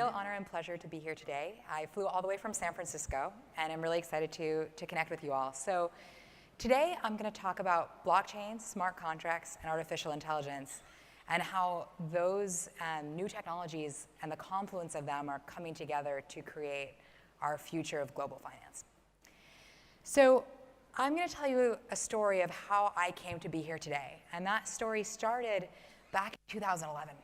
real honor and pleasure to be here today. I flew all the way from San Francisco, and I'm really excited to connect with you all. So today, I'm going to talk about blockchains, smart contracts, and artificial intelligence, and how those new technologies and the confluence of them are coming together to create our future of global finance. So I'm going to tell you a story of how I came to be here today, and that story started back in 2011.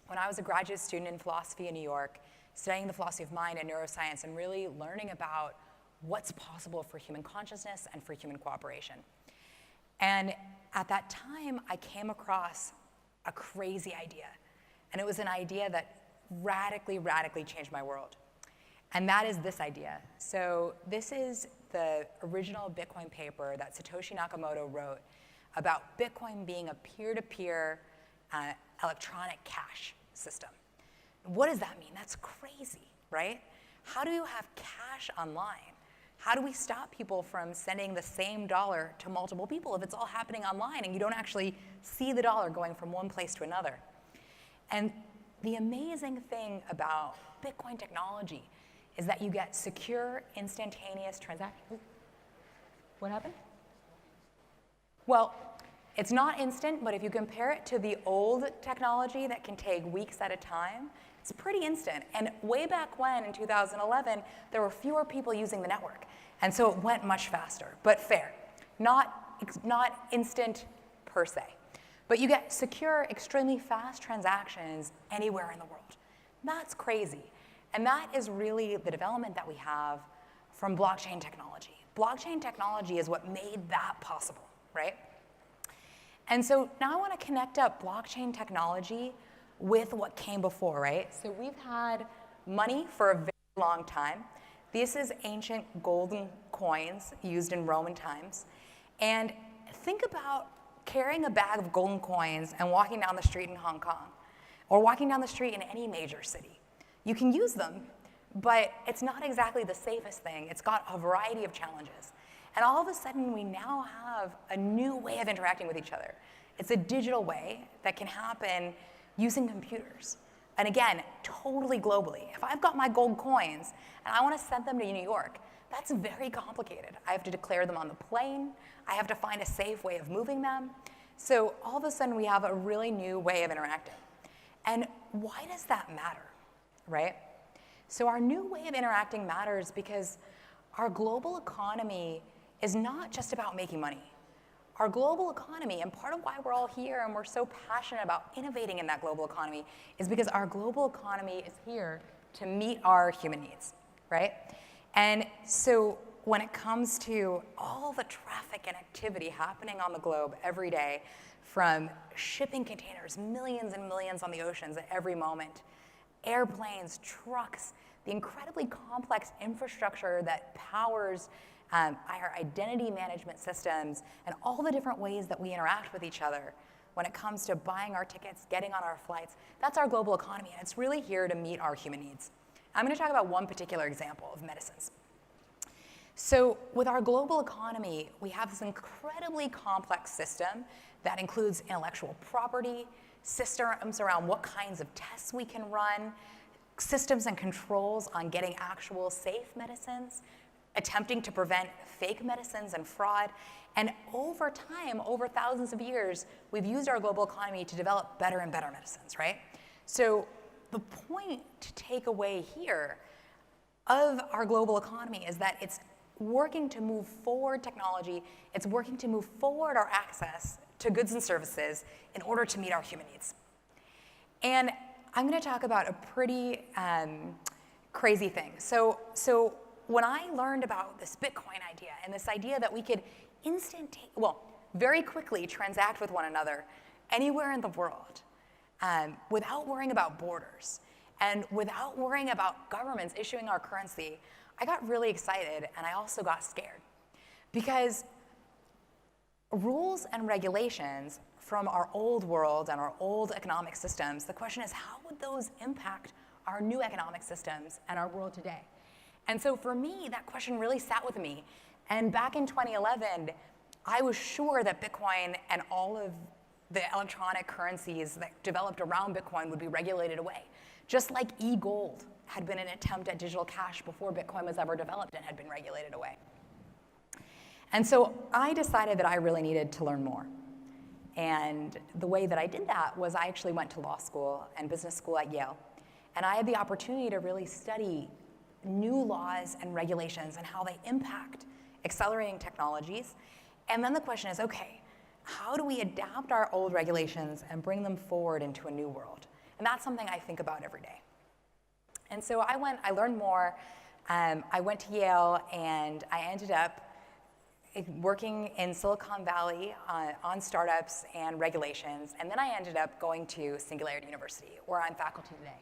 When I was a graduate student in philosophy in New York, studying the philosophy of mind and neuroscience and really learning about what's possible for human consciousness and for human cooperation. And at that time, I came across a crazy idea. And it was an idea that radically changed my world. And that is this idea. So this is the original Bitcoin paper that Satoshi Nakamoto wrote about Bitcoin being a peer-to-peer electronic cash system. What does that mean? That's crazy, right? How do you have cash online? How do we stop people from sending the same dollar to multiple people if it's all happening online and you don't actually see the dollar going from one place to another? And the amazing thing about Bitcoin technology is that you get secure, instantaneous transactions. What happened? Well, it's not instant, but if you compare it to the old technology that can take weeks at a time, it's pretty instant. And way back when, in 2011, there were fewer people using the network. And so it went much faster, but fair. Not instant per se. But you get secure, extremely fast transactions anywhere in the world. That's crazy. And that is really the development that we have from blockchain technology. Blockchain technology is what made that possible, right? And so now I want to connect up blockchain technology with what came before, right? So we've had money for a very long time. This is ancient golden coins used in Roman times. And think about carrying a bag of golden coins and walking down the street in Hong Kong, or walking down the street in any major city. You can use them, but it's not exactly the safest thing. It's got a variety of challenges. And all of a sudden, we now have a new way of interacting with each other. It's a digital way that can happen using computers. And again, totally globally. If I've got my gold coins and I want to send them to New York, that's very complicated. I have to declare them on the plane. I have to find a safe way of moving them. So all of a sudden, we have a really new way of interacting. And why does that matter, right? So our new way of interacting matters because our global economy is not just about making money. Our global economy, and part of why we're all here and we're so passionate about innovating in that global economy, is because our global economy is here to meet our human needs, right? And so when it comes to all the traffic and activity happening on the globe every day, from shipping containers, millions and millions on the oceans at every moment, airplanes, trucks, the incredibly complex infrastructure that powers our identity management systems, and all the different ways that we interact with each other when it comes to buying our tickets, getting on our flights, that's our global economy, and it's really here to meet our human needs. I'm going to talk about one particular example of medicines. So with our global economy, we have this incredibly complex system that includes intellectual property, systems around what kinds of tests we can run, systems and controls on getting actual safe medicines, attempting to prevent fake medicines and fraud. And over time, over thousands of years, we've used our global economy to develop better and better medicines, right? So the point to take away here of our global economy is that it's working to move forward technology, it's working to move forward our access to goods and services in order to meet our human needs. And I'm going to talk about a pretty crazy thing. So when I learned about this Bitcoin idea and this idea that we could very quickly transact with one another anywhere in the world without worrying about borders and without worrying about governments issuing our currency, I got really excited and I also got scared. Because rules and regulations from our old world and our old economic systems, the question is, how would those impact our new economic systems and our world today? And so for me, that question really sat with me. And back in 2011, I was sure that Bitcoin and all of the electronic currencies that developed around Bitcoin would be regulated away, just like e-gold had been an attempt at digital cash before Bitcoin was ever developed and had been regulated away. And so I decided that I really needed to learn more. And the way that I did that was I actually went to law school and business school at Yale. And I had the opportunity to really study new laws and regulations and how they impact accelerating technologies. And then the question is, okay, how do we adapt our old regulations and bring them forward into a new world? And that's something I think about every day. And so I learned more. I went to Yale, and I ended up working in Silicon Valley on startups and regulations. And then I ended up going to Singularity University, where I'm faculty today.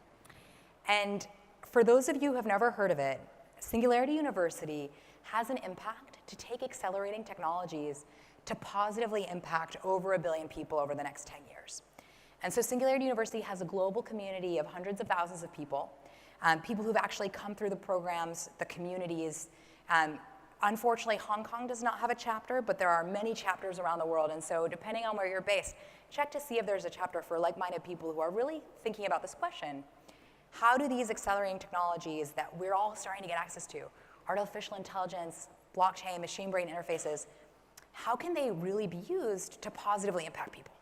And for those of you who have never heard of it, Singularity University has an impact to take accelerating technologies to positively impact over 1 billion people over the next 10 years. And so Singularity University has a global community of hundreds of thousands of people, people who've actually come through the programs, the communities. Unfortunately, Hong Kong does not have a chapter, but there are many chapters around the world. And so depending on where you're based, check to see if there's a chapter for like-minded people who are really thinking about this question. How do these accelerating technologies that we're all starting to get access to, artificial intelligence, blockchain, machine-brain interfaces, how can they really be used to positively impact people?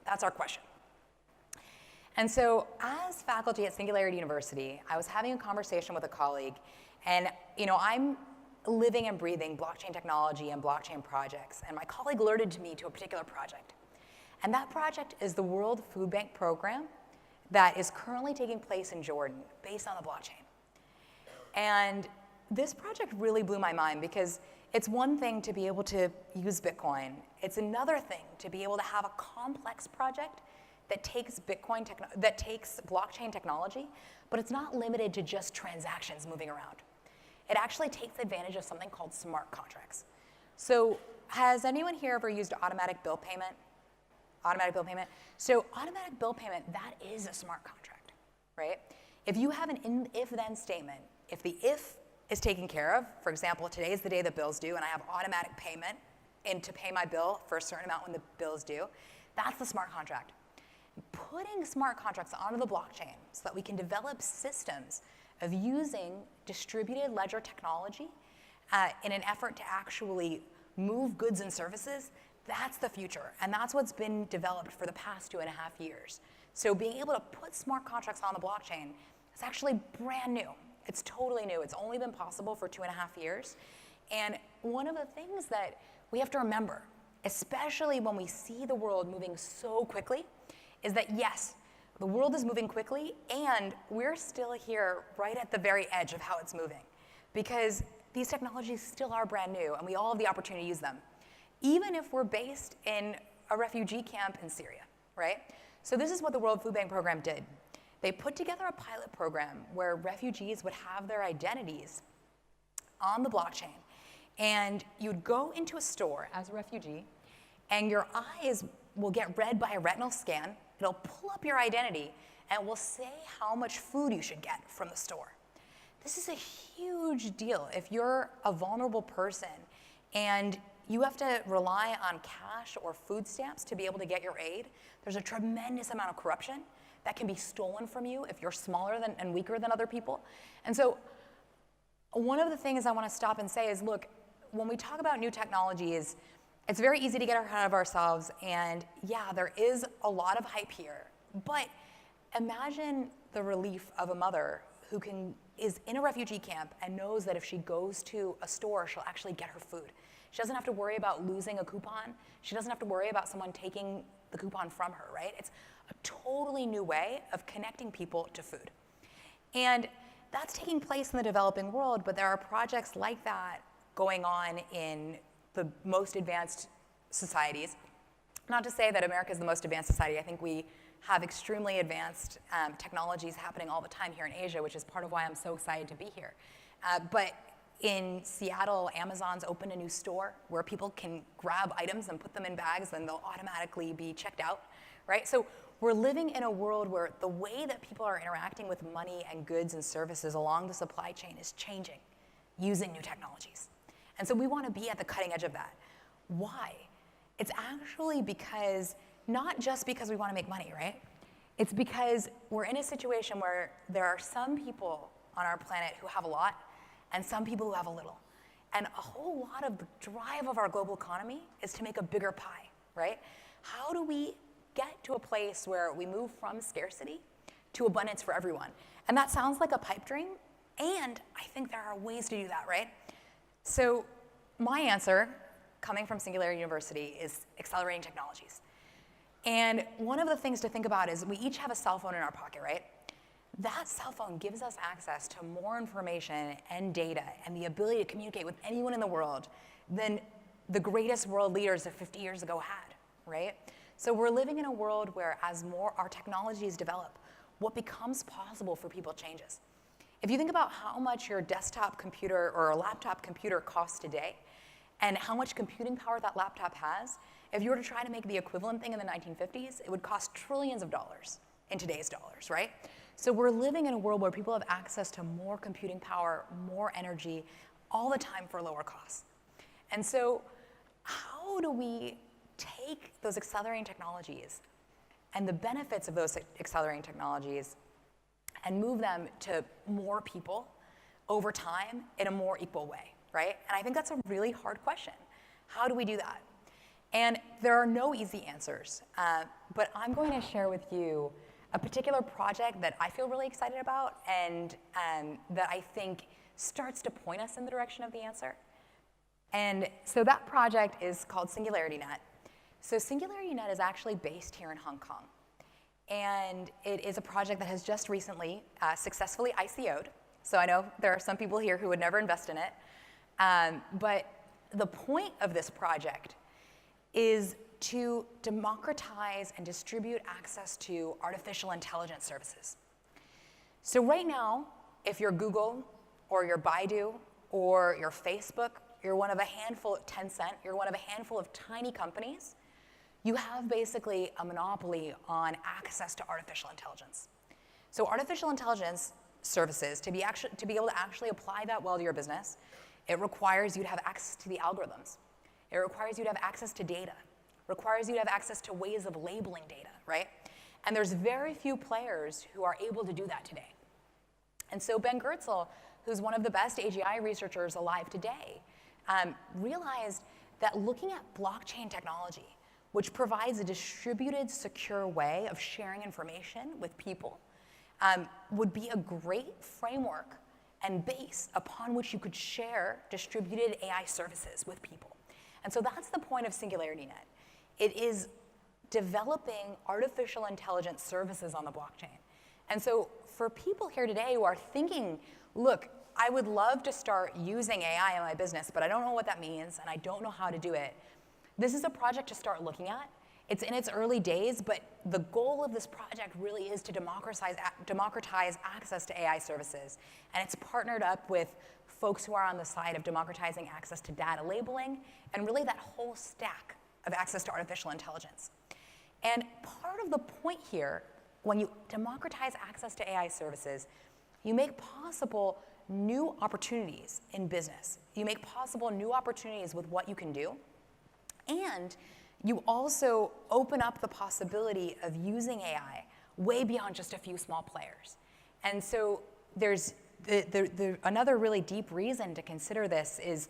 That's our question. And so as faculty at Singularity University, I was having a conversation with a colleague, and I'm living and breathing blockchain technology and blockchain projects, and my colleague alerted me to a particular project. And that project is the World Food Bank program that is currently taking place in Jordan based on the blockchain. And this project really blew my mind because it's one thing to be able to use Bitcoin. It's another thing to be able to have a complex project that takes blockchain technology, but it's not limited to just transactions moving around. It actually takes advantage of something called smart contracts. So has anyone here ever used automatic bill payment? Automatic bill payment. So automatic bill payment, that is a smart contract, right? If you have an if-then statement, if the if is taken care of, for example, today is the day the bill's due, and I have automatic payment to pay my bill for a certain amount when the bill is due, that's the smart contract. Putting smart contracts onto the blockchain so that we can develop systems of using distributed ledger technology in an effort to actually move goods and services, that's the future. And that's what's been developed for the past 2.5 years. So being able to put smart contracts on the blockchain is actually brand new. It's totally new. It's only been possible for 2.5 years. And one of the things that we have to remember, especially when we see the world moving so quickly, is that yes, the world is moving quickly, and we're still here right at the very edge of how it's moving. Because these technologies still are brand new, and we all have the opportunity to use them, even if we're based in a refugee camp in Syria, right? So this is what the World Food Bank program did. They put together a pilot program where refugees would have their identities on the blockchain, and you'd go into a store as a refugee, and your eyes will get read by a retinal scan. It'll pull up your identity, and it will say how much food you should get from the store. This is a huge deal. If you're a vulnerable person and you have to rely on cash or food stamps to be able to get your aid, there's a tremendous amount of corruption that can be stolen from you if you're smaller and weaker than other people. And so one of the things I want to stop and say is, look, when we talk about new technologies, it's very easy to get ahead of ourselves, and yeah, there is a lot of hype here, but imagine the relief of a mother who is in a refugee camp and knows that if she goes to a store, she'll actually get her food. She doesn't have to worry about losing a coupon. She doesn't have to worry about someone taking the coupon from her, right? It's a totally new way of connecting people to food. And that's taking place in the developing world, but there are projects like that going on in the most advanced societies. Not to say that America is the most advanced society. I think we have extremely advanced technologies happening all the time here in Asia, which is part of why I'm so excited to be here. But in Seattle, Amazon's opened a new store where people can grab items and put them in bags, and they'll automatically be checked out, right? So we're living in a world where the way that people are interacting with money and goods and services along the supply chain is changing using new technologies. And so we want to be at the cutting edge of that. Why? It's actually because, not just because we want to make money, right? It's because we're in a situation where there are some people on our planet who have a lot and some people who have a little. And a whole lot of the drive of our global economy is to make a bigger pie, right? How do we get to a place where we move from scarcity to abundance for everyone? And that sounds like a pipe dream, and I think there are ways to do that, right? So my answer, coming from Singularity University, is accelerating technologies. And one of the things to think about is we each have a cell phone in our pocket, right? That cell phone gives us access to more information and data and the ability to communicate with anyone in the world than the greatest world leaders of 50 years ago had, right? So we're living in a world where as more our technologies develop, what becomes possible for people changes. If you think about how much your desktop computer or a laptop computer costs today and how much computing power that laptop has, if you were to try to make the equivalent thing in the 1950s, it would cost trillions of dollars in today's dollars, right? So we're living in a world where people have access to more computing power, more energy, all the time for lower costs. And so how do we take those accelerating technologies and the benefits of those accelerating technologies and move them to more people over time in a more equal way, right? And I think that's a really hard question. How do we do that? And there are no easy answers, but I'm going to share with you a particular project that I feel really excited about and that I think starts to point us in the direction of the answer. And so that project is called SingularityNet. So SingularityNet is actually based here in Hong Kong. And it is a project that has just recently successfully ICO'd. So I know there are some people here who would never invest in it. But the point of this project is to democratize and distribute access to artificial intelligence services. So right now, if you're Google or you're Baidu or you're Facebook, you're one of a handful, Tencent, you're one of a handful of tiny companies, you have basically a monopoly on access to artificial intelligence. So artificial intelligence services, to be able to actually apply that well to your business, it requires you to have access to the algorithms. It requires you to have access to data. It requires you to have access to ways of labeling data, right? And there's very few players who are able to do that today. And so Ben Goertzel, who's one of the best AGI researchers alive today, realized that looking at blockchain technology, which provides a distributed, secure way of sharing information with people, would be a great framework and base upon which you could share distributed AI services with people. And so that's the point of SingularityNet. It is developing artificial intelligence services on the blockchain. And so for people here today who are thinking, look, I would love to start using AI in my business, but I don't know what that means, and I don't know how to do it. This is a project to start looking at. It's in its early days, but the goal of this project really is to democratize access to AI services. And it's partnered up with folks who are on the side of democratizing access to data labeling and really that whole stack of access to artificial intelligence. And part of the point here, when you democratize access to AI services, you make possible new opportunities in business. You make possible new opportunities with what you can do. And you also open up the possibility of using AI way beyond just a few small players. And so there's another really deep reason to consider this is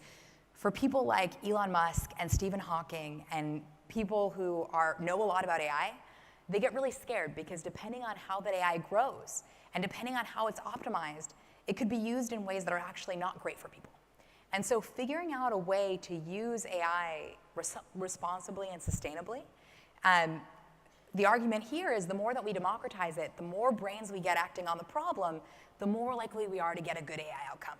for people like Elon Musk and Stephen Hawking and people who know a lot about AI, they get really scared because depending on how that AI grows and depending on how it's optimized, it could be used in ways that are actually not great for people. And so figuring out a way to use AI responsibly and sustainably, the argument here is the more that we democratize it, the more brains we get acting on the problem, the more likely we are to get a good AI outcome.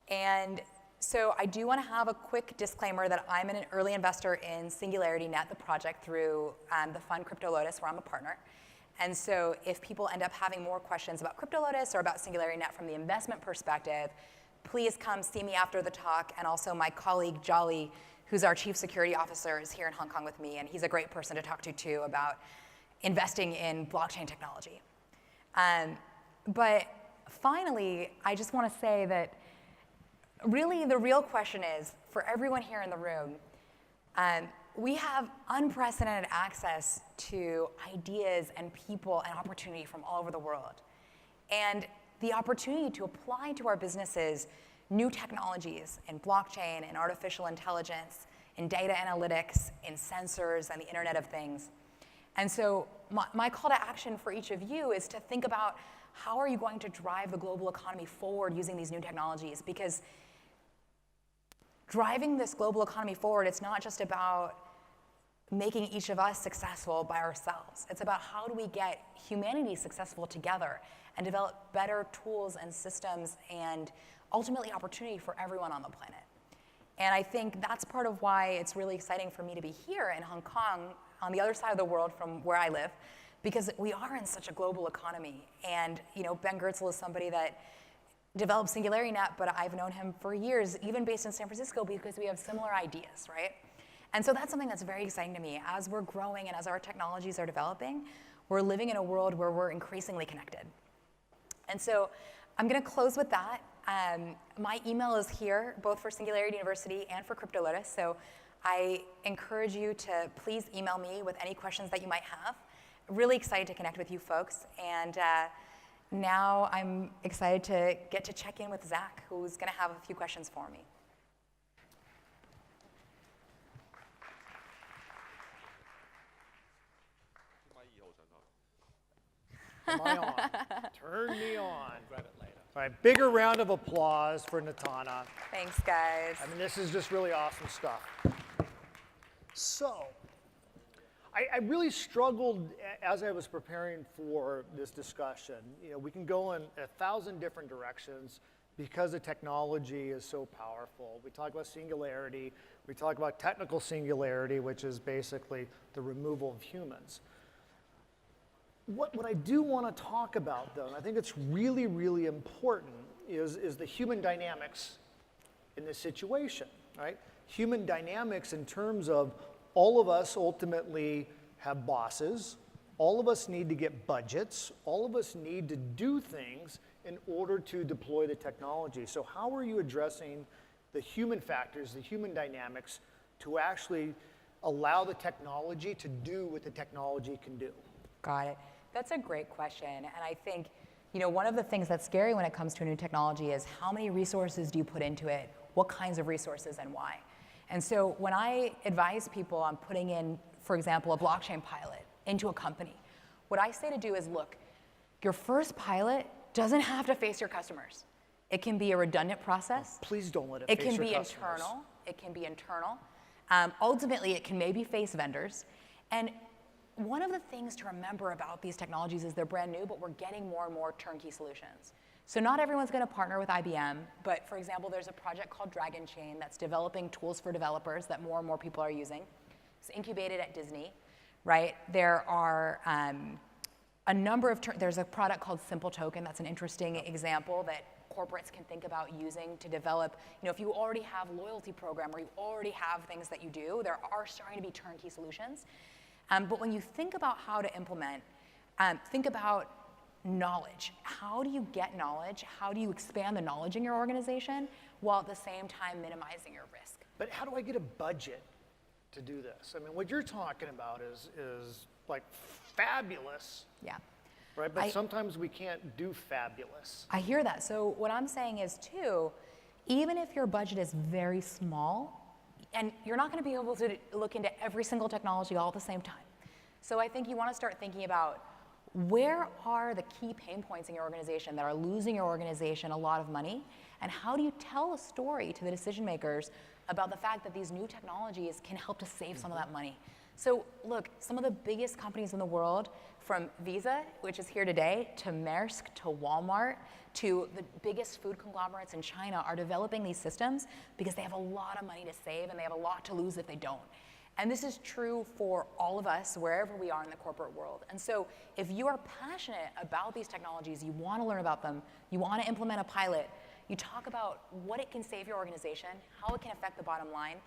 And so I do want to have a quick disclaimer that I'm an early investor in SingularityNet, the project, through the fund Crypto Lotus, where I'm a partner. And so if people end up having more questions about Crypto Lotus or about SingularityNet from the investment perspective, please come see me after the talk. And also my colleague, Jolly, who's our chief security officer, is here in Hong Kong with me. And he's a great person to talk to, too, about investing in blockchain technology. But finally, I just want to say that really the real question is, for everyone here in the room, We have unprecedented access to ideas and people and opportunity from all over the world. And the opportunity to apply to our businesses new technologies in blockchain, in artificial intelligence, in data analytics, in sensors, and the Internet of Things. And so my call to action for each of you is to think about how are you going to drive the global economy forward using these new technologies? Because driving this global economy forward, it's not just about making each of us successful by ourselves. It's about how do we get humanity successful together and develop better tools and systems and ultimately opportunity for everyone on the planet. And I think that's part of why it's really exciting for me to be here in Hong Kong, on the other side of the world from where I live, because we are in such a global economy. And Ben Goertzel is somebody that developed Singularity Net, but I've known him for years, even based in San Francisco, because we have similar ideas, right? And so that's something that's very exciting to me. As we're growing and as our technologies are developing, we're living in a world where we're increasingly connected. And so I'm going to close with that. My email is here, both for Singularity University and for Crypto Lotus. So I encourage you to please email me with any questions that you might have. Really excited to connect with you folks. And now I'm excited to get to check in with Zach, who's going to have a few questions for me. Am I on? Turn me on. Grab it later. All right, bigger round of applause for Nathana. Thanks, guys. I mean, this is just really awesome stuff. So, I really struggled as I was preparing for this discussion. We can go in 1,000 different directions because the technology is so powerful. We talk about singularity. We talk about technical singularity, which is basically the removal of humans. What I do want to talk about, though, and I think it's really, really important, is the human dynamics in this situation, right? Human dynamics in terms of all of us ultimately have bosses, all of us need to get budgets, all of us need to do things in order to deploy the technology. So how are you addressing the human factors, the human dynamics, to actually allow the technology to do what the technology can do? Got it. That's a great question. And I think, one of the things that's scary when it comes to a new technology is how many resources do you put into it? What kinds of resources and why? And so when I advise people on putting in, for example, a blockchain pilot into a company, what I say to do is, look, your first pilot doesn't have to face your customers. It can be a redundant process. Please don't let it face your customers. It can be internal. Ultimately, it can maybe face vendors. And one of the things to remember about these technologies is they're brand new, but we're getting more and more turnkey solutions. So not everyone's going to partner with IBM, but for example, there's a project called Dragon Chain that's developing tools for developers that more and more people are using. It's incubated at Disney, right? There are a number of, there's a product called Simple Token that's an interesting example that corporates can think about using to develop, if you already have a loyalty program or you already have things that you do, there are starting to be turnkey solutions. But when you think about how to implement, think about knowledge. How do you get knowledge? How do you expand the knowledge in your organization while at the same time minimizing your risk? But how do I get a budget to do this? I mean, what you're talking about is like fabulous. Yeah. Right, but sometimes we can't do fabulous. I hear that. So what I'm saying is too, even if your budget is very small, and you're not going to be able to look into every single technology all at the same time. So I think you want to start thinking about where are the key pain points in your organization that are losing your organization a lot of money, and how do you tell a story to the decision makers about the fact that these new technologies can help to save some of that money. So look, some of the biggest companies in the world, from Visa, which is here today, to Maersk, to Walmart, to the biggest food conglomerates in China, are developing these systems because they have a lot of money to save and they have a lot to lose if they don't. And this is true for all of us, wherever we are in the corporate world. And so if you are passionate about these technologies, you want to learn about them, you want to implement a pilot, you talk about what it can save your organization, how it can affect the bottom line,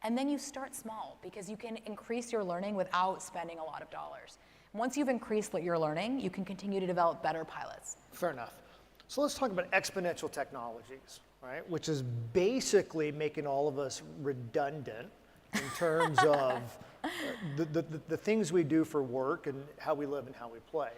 and then you start small because you can increase your learning without spending a lot of dollars. Once you've increased your learning, you can continue to develop better pilots. Fair enough. So let's talk about exponential technologies, right? Which is basically making all of us redundant in terms of the things we do for work and how we live and how we play,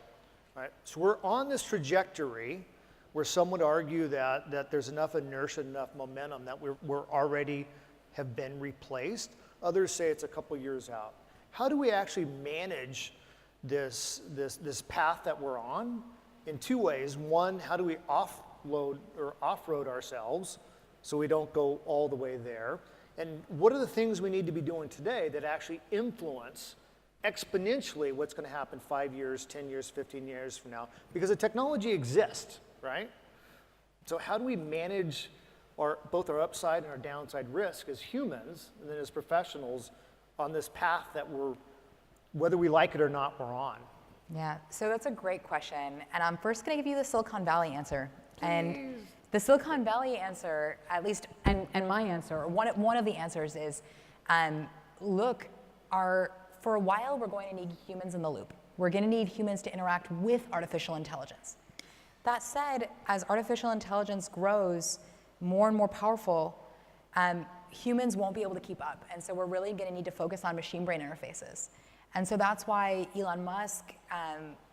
right? So we're on this trajectory where some would argue that there's enough inertia, enough momentum that we're already have been replaced. Others say it's a couple years out. How do we actually manage this path that we're on? In two ways. One, how do we offload or off-road ourselves so we don't go all the way there? And what are the things we need to be doing today that actually influence exponentially what's going to happen 5 years, 10 years, 15 years from now? Because the technology exists, right? So how do we manage both our upside and our downside risk as humans and then as professionals on this path that whether we like it or not, we're on? Yeah, so that's a great question. And I'm first going to give you the Silicon Valley answer. And the Silicon Valley answer, at least, and my answer, or one of the answers is, look, for a while, we're going to need humans in the loop. We're going to need humans to interact with artificial intelligence. That said, as artificial intelligence grows more and more powerful, humans won't be able to keep up. And so we're really going to need to focus on machine-brain interfaces. And so that's why Elon Musk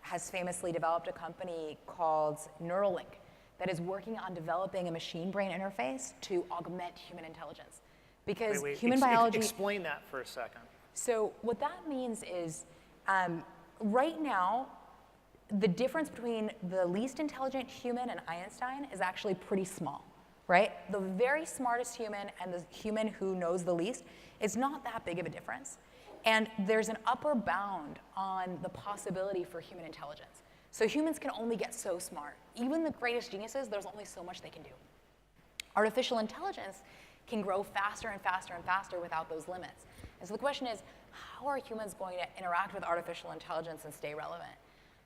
has famously developed a company called Neuralink that is working on developing a machine-brain interface to augment human intelligence. Because human biology... Explain that for a second. So what that means is, right now, the difference between the least intelligent human and Einstein is actually pretty small, right? The very smartest human and the human who knows the least is not that big of a difference. And there's an upper bound on the possibility for human intelligence. So humans can only get so smart. Even the greatest geniuses, there's only so much they can do. Artificial intelligence can grow faster and faster and faster without those limits. And so the question is, how are humans going to interact with artificial intelligence and stay relevant?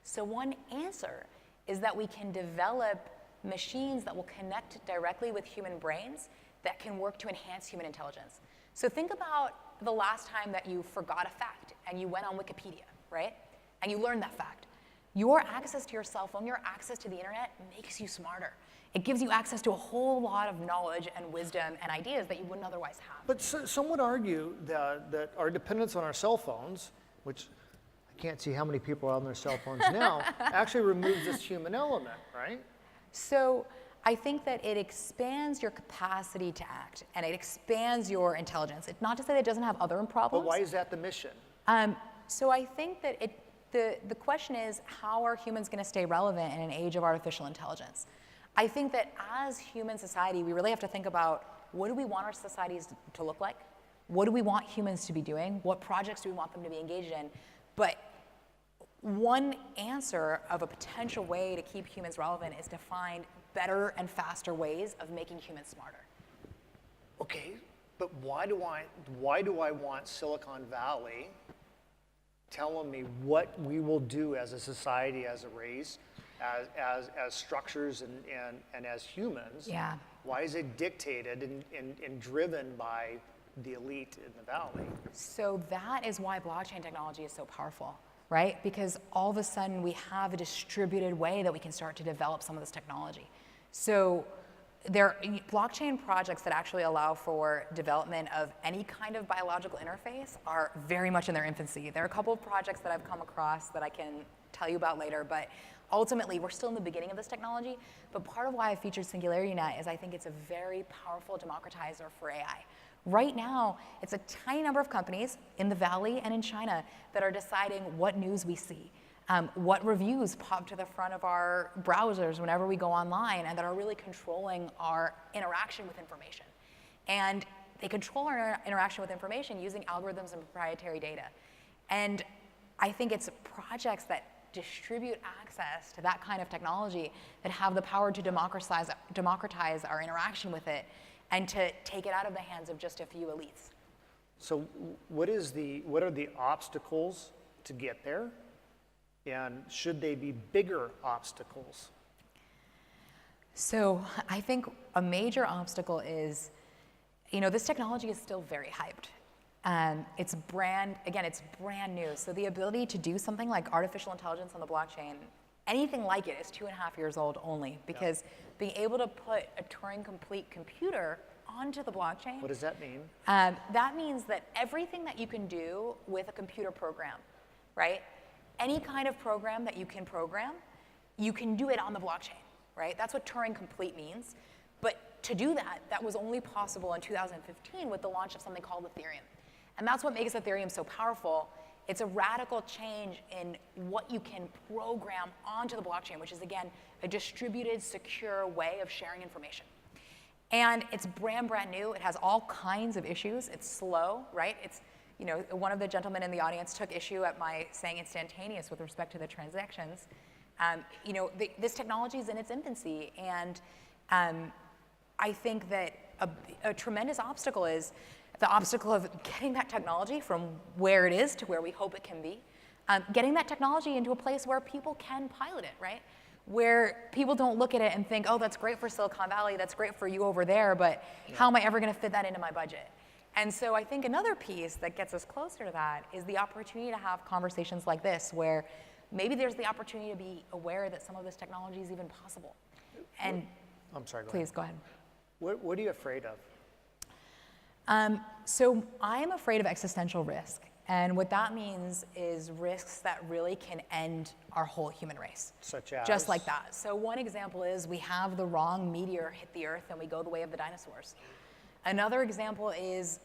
So one answer is that we can develop machines that will connect directly with human brains that can work to enhance human intelligence. So think about the last time that you forgot a fact and you went on Wikipedia, right? And you learned that fact. Your access to your cell phone, your access to the internet makes you smarter. It gives you access to a whole lot of knowledge and wisdom and ideas that you wouldn't otherwise have. But some would argue that our dependence on our cell phones, which I can't see how many people are on their cell phones now, actually removes this human element, right? So I think that it expands your capacity to act, and it expands your intelligence. It's not to say that it doesn't have other problems. But why is that the mission? So I think that the question is, how are humans going to stay relevant in an age of artificial intelligence? I think that as human society, we really have to think about, what do we want our societies to look like? What do we want humans to be doing? What projects do we want them to be engaged in? But one answer of a potential way to keep humans relevant is to find better and faster ways of making humans smarter. Okay, but why do I want Silicon Valley telling me what we will do as a society, as a race, as structures and as humans? Yeah. Why is it dictated and driven by the elite in the valley? So that is why blockchain technology is so powerful, right? Because all of a sudden we have a distributed way that we can start to develop some of this technology. So there are blockchain projects that actually allow for development of any kind of biological interface are very much in their infancy. There are a couple of projects that I've come across that I can tell you about later, but ultimately we're still in the beginning of this technology. But part of why I featured Singularity is I think it's a very powerful democratizer for AI. Right now, it's a tiny number of companies in the Valley and in China that are deciding what news we see. What reviews pop to the front of our browsers whenever we go online, and that are really controlling our interaction with information. And they control our interaction with information using algorithms and proprietary data. And I think it's projects that distribute access to that kind of technology that have the power to democratize our interaction with it and to take it out of the hands of just a few elites. So what are the obstacles to get there? And should they be bigger obstacles? So I think a major obstacle is, this technology is still very hyped. It's brand new. So the ability to do something like artificial intelligence on the blockchain, anything like it is 2.5 years old only, because being able to put a Turing-complete computer onto the blockchain. What does that mean? That means that everything that you can do with a computer program, right? Any kind of program that you can program, you can do it on the blockchain, right? That's what Turing complete means. But to do that, that was only possible in 2015 with the launch of something called Ethereum. And that's what makes Ethereum so powerful. It's a radical change in what you can program onto the blockchain, which is, again, a distributed, secure way of sharing information. And it's brand new. It has all kinds of issues. It's slow, right? It's, you know, one of the gentlemen in the audience took issue at my saying instantaneous with respect to the transactions. You know, this technology is in its infancy, and I think that a tremendous obstacle is the obstacle of getting that technology from where it is to where we hope it can be, getting that technology into a place where people can pilot it, right? Where people don't look at it and think, oh, that's great for Silicon Valley, that's great for you over there, but how am I ever going to fit that into my budget? And so I think another piece that gets us closer to that is the opportunity to have conversations like this, where maybe there's the opportunity to be aware that some of this technology is even possible. And I'm sorry, please go ahead. What are you afraid of? So I'm afraid of existential risk. And what that means is risks that really can end our whole human race. Such as? Just like that. So one example is we have the wrong meteor hit the Earth and we go the way of the dinosaurs. Another example is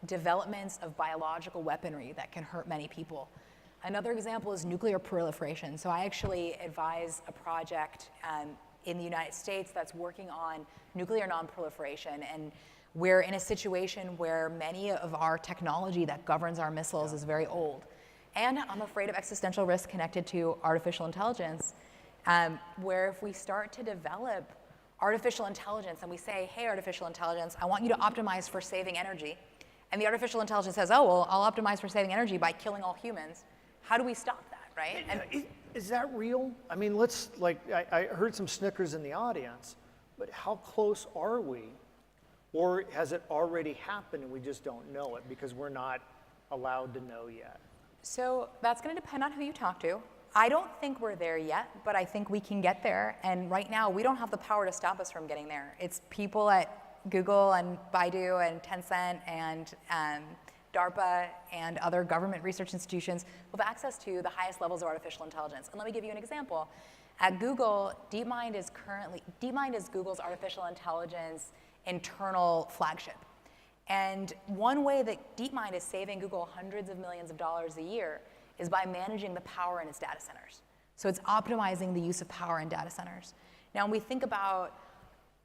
developments of biological weaponry that can hurt many people. Another example is nuclear proliferation. So I actually advise a project in the United States that's working on nuclear non-proliferation, and we're in a situation where many of our technology that governs our missiles is very old. And I'm afraid of existential risk connected to artificial intelligence, where if we start to develop artificial intelligence and we say, hey, artificial intelligence, I want you to optimize for saving energy. And the artificial intelligence says, oh, well, I'll optimize for saving energy by killing all humans. How do we stop that, right? And is that real? I mean, let's, like, I heard some snickers in the audience, but how close are we? Or has it already happened and we just don't know it because we're not allowed to know yet? So that's going to depend on who you talk to. I don't think we're there yet, but I think we can get there. And right now, we don't have the power to stop us from getting there. It's people at Google and Baidu and Tencent and DARPA and other government research institutions who have access to the highest levels of artificial intelligence. And let me give you an example. At Google, DeepMind is Google's artificial intelligence internal flagship. And one way that DeepMind is saving Google hundreds of millions of dollars a year is by managing the power in its data centers. So it's optimizing the use of power in data centers. Now, when we think about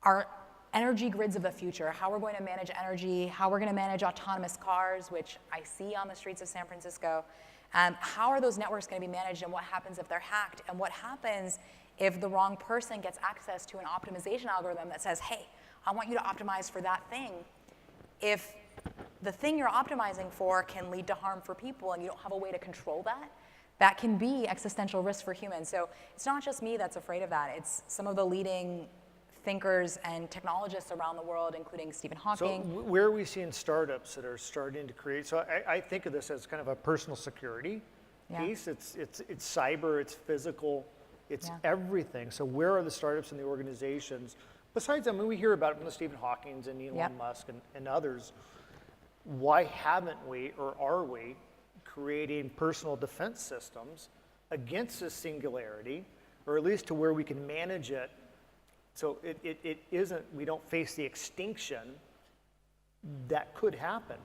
our energy grids of the future, how we're going to manage energy, how we're going to manage autonomous cars, which I see on the streets of San Francisco, how are those networks going to be managed, and what happens if they're hacked, and what happens if the wrong person gets access to an optimization algorithm that says, hey, I want you to optimize for that thing. If the thing you're optimizing for can lead to harm for people and you don't have a way to control that, that can be existential risk for humans. So it's not just me that's afraid of that. It's some of the leading thinkers and technologists around the world, including Stephen Hawking. So where are we seeing startups that are starting to create? So I think of this as kind of a personal security piece. It's cyber, it's physical, it's everything. So where are the startups and the organizations? Besides, I mean, we hear about it from the Stephen Hawkings and Elon Musk and others. Why haven't we, or are we, creating personal defense systems against this singularity, or at least to where we can manage it so it isn't, we don't face the extinction that could happen?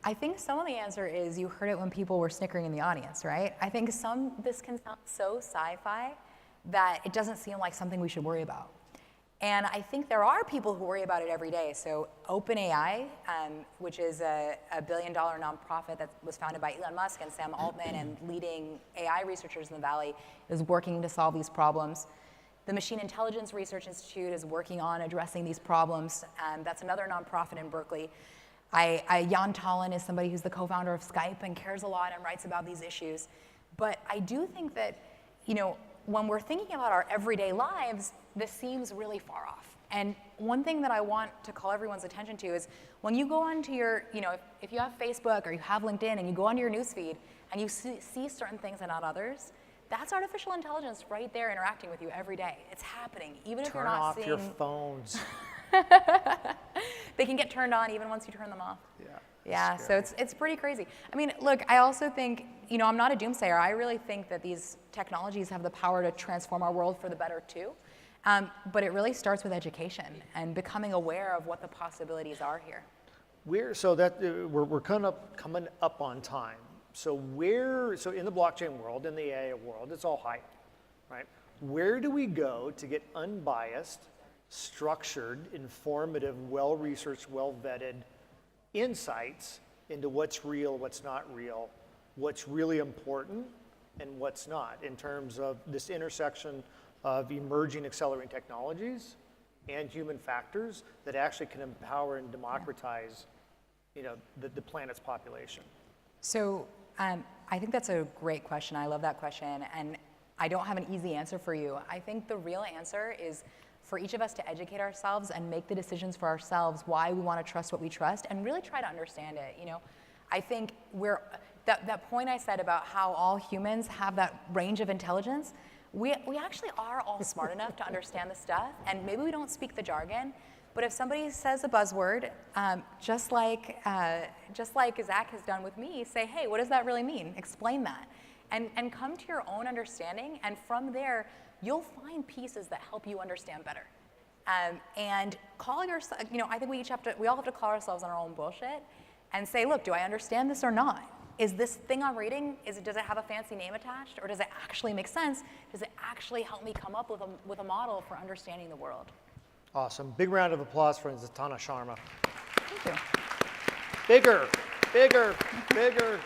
I think some of the answer is you heard it when people were snickering in the audience, right? I think this can sound so sci-fi that it doesn't seem like something we should worry about. And I think there are people who worry about it every day. So OpenAI, which is a billion-dollar nonprofit that was founded by Elon Musk and Sam Altman and leading AI researchers in the Valley, is working to solve these problems. The Machine Intelligence Research Institute is working on addressing these problems. That's another nonprofit in Berkeley. Jan Tallinn is somebody who's the co-founder of Skype and cares a lot and writes about these issues. But I do think that, you know, when we're thinking about our everyday lives, this seems really far off. And one thing that I want to call everyone's attention to is when you go onto your, you know, if you have Facebook or you have LinkedIn and you go onto your newsfeed and you see certain things and not others, that's artificial intelligence right there interacting with you every day. It's happening, even if you're not seeing. Turn off your phones. they can get turned on even once you turn them off. Yeah. Yeah, so it's pretty crazy. I mean, look, I also think, I'm not a doomsayer. I really think that these technologies have the power to transform our world for the better too. But it really starts with education and becoming aware of what the possibilities are here. We're kind of coming up on time. So in the blockchain world, in the AI world, it's all hype, right? Where do we go to get unbiased, structured, informative, well-researched, well-vetted insights into what's real, what's not real, what's really important, and what's not, in terms of this intersection of emerging accelerating technologies and human factors that actually can empower and democratize, the planet's population? So I think that's a great question. I love that question, and I don't have an easy answer for you. I think the real answer is for each of us to educate ourselves and make the decisions for ourselves why we want to trust what we trust and really try to understand it. I think that point I said about how all humans have that range of intelligence, we actually are all smart enough to understand the stuff, and maybe we don't speak the jargon, but if somebody says a buzzword, just like Zach has done with me, say, hey, what does that really mean? Explain that. And come to your own understanding, and from there, you'll find pieces that help you understand better. And call yourself, I think we all have to call ourselves on our own bullshit and say, look, do I understand this or not? Is this thing I'm reading, does it have a fancy name attached, or does it actually make sense? Does it actually help me come up with a model for understanding the world? Awesome. Big round of applause for Nathana Sharma. Thank you. Bigger, bigger, bigger.